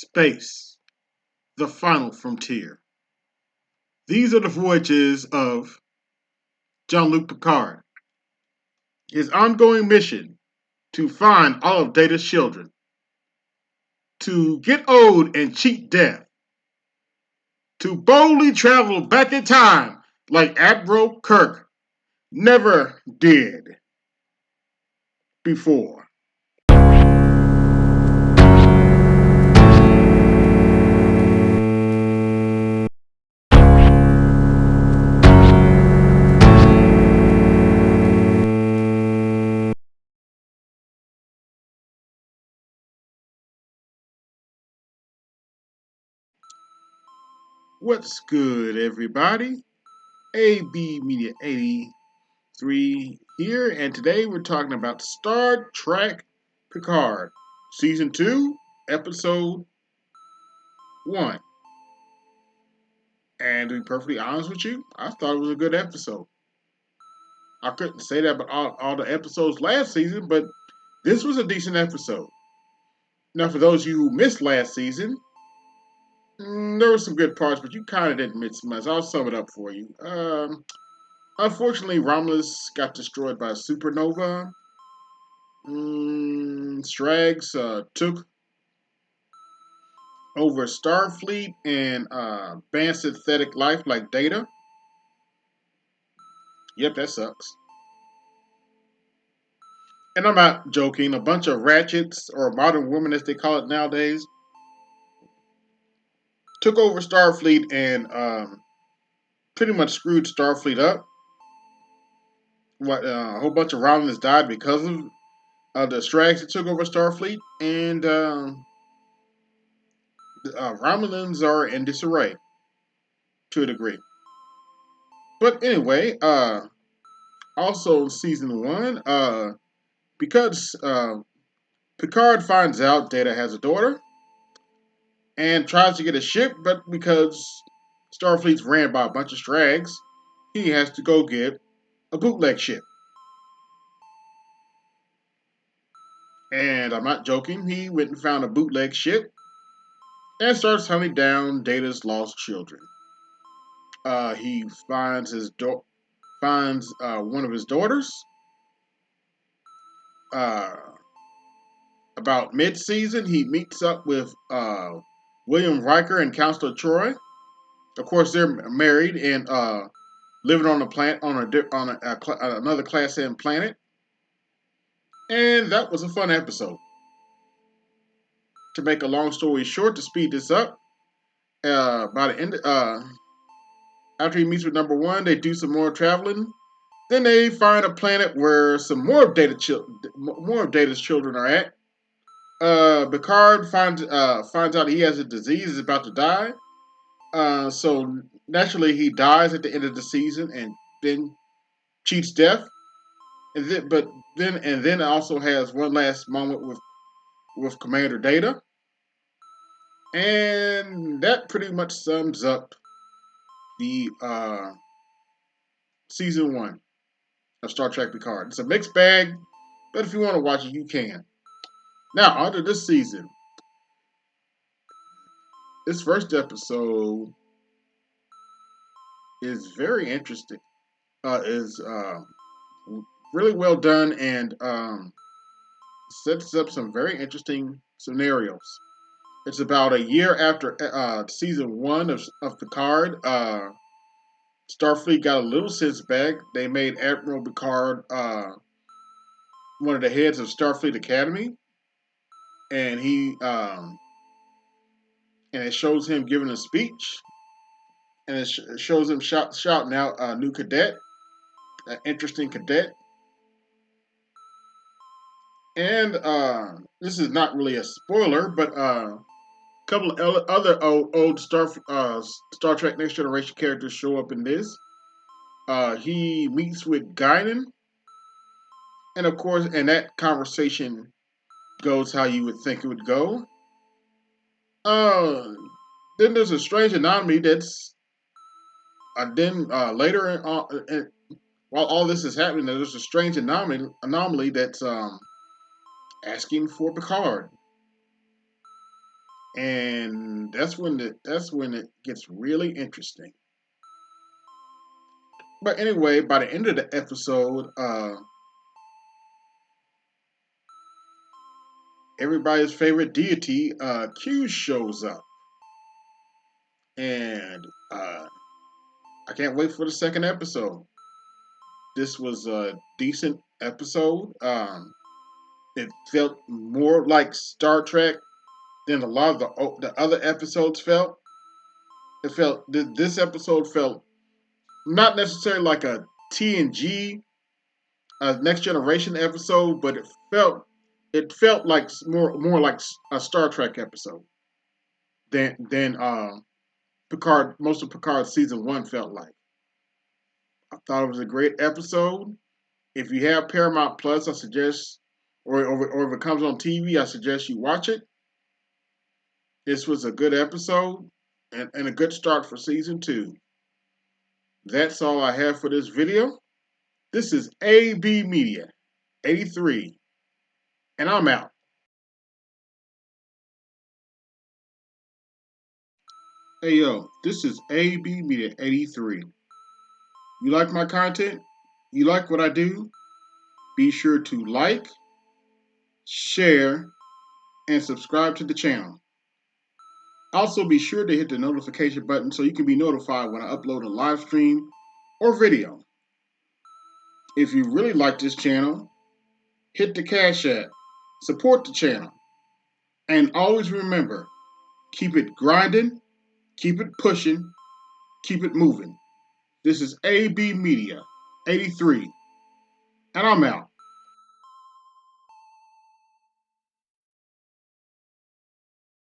Space, the final frontier. These are the voyages of Jean-Luc Picard. His ongoing mission to find all of Data's children, to get old and cheat death, to boldly travel back in time like Admiral Kirk never did before. What's good, everybody? AB Media 83 here, and today we're talking about Star Trek Picard, Season 2, Episode 1. And to be perfectly honest with you, I thought it was a good episode. I couldn't say that about all the episodes last season, but this was a decent episode. Now, for those of you who missed last season, there were some good parts, but you kind of didn't miss much. I'll sum it up for you. Unfortunately, Romulus got destroyed by a supernova. Strags took over Starfleet and banned synthetic life like Data. Yep, that sucks. And I'm not joking. A bunch of ratchets, or modern women as they call it nowadays, took over Starfleet and pretty much screwed Starfleet up. A whole bunch of Romulans died because of the Strags that took over Starfleet, and Romulans are in disarray to a degree. But anyway, also season 1, because Picard finds out Data has a daughter and tries to get a ship, but because Starfleet's ran by a bunch of Strags, he has to go get a bootleg ship. And I'm not joking, he went and found a bootleg ship and starts hunting down Data's lost children. He finds one of his daughters. About mid-season, he meets up with William Riker and Counselor Troy. Of course, they're married and living on a planet on another Class M planet, and that was a fun episode. To make a long story short, to speed this up, by the end, after he meets with number 1, they do some more traveling. Then they find a planet where some more of Data's children are at. Picard finds out he has a disease, is about to die. So naturally he dies at the end of the season and then cheats death. And then also has one last moment with Commander Data. And that pretty much sums up the season 1 of Star Trek Picard. It's a mixed bag, but if you want to watch it, you can. Now, on to this season. This first episode is very interesting. Is really well done and sets up some very interesting scenarios. It's about a year after season 1 of Picard. Starfleet got a little sense back. They made Admiral Picard one of the heads of Starfleet Academy, and it shows him giving a speech, and it shows him shouting out a new cadet, an interesting cadet. And this is not really a spoiler, but a couple of other old Star Trek Next Generation characters show up in this. He meets with Guinan, and of course, and that conversation goes how you would think it would go. Uh, then there's a strange anomaly that's then later while all this is happening, there's a strange anomaly that's asking for Picard. and that's when it gets really interesting. But anyway, by the end of the episode, everybody's favorite deity, Q, shows up, and I can't wait for the second episode. This was a decent episode. It felt more like Star Trek than a lot of the other episodes felt. It felt this episode felt not necessarily like a TNG, a Next Generation episode, but it felt like more like a Star Trek episode than Picard. Most of Picard season 1 felt like. I thought it was a great episode. If you have Paramount Plus, I suggest, or if it comes on TV, I suggest you watch it. This was a good episode and a good start for season 2. That's all I have for this video. This is AB Media 83, and I'm out. Hey yo, this is AB Media 83. You like my content? You like what I do? Be sure to like, share, and subscribe to the channel. Also, be sure to hit the notification button so you can be notified when I upload a live stream or video. If you really like this channel, hit the Cash App, support the channel, and always remember, keep it grinding, keep it pushing, keep it moving. This is AB Media 83, and I'm out.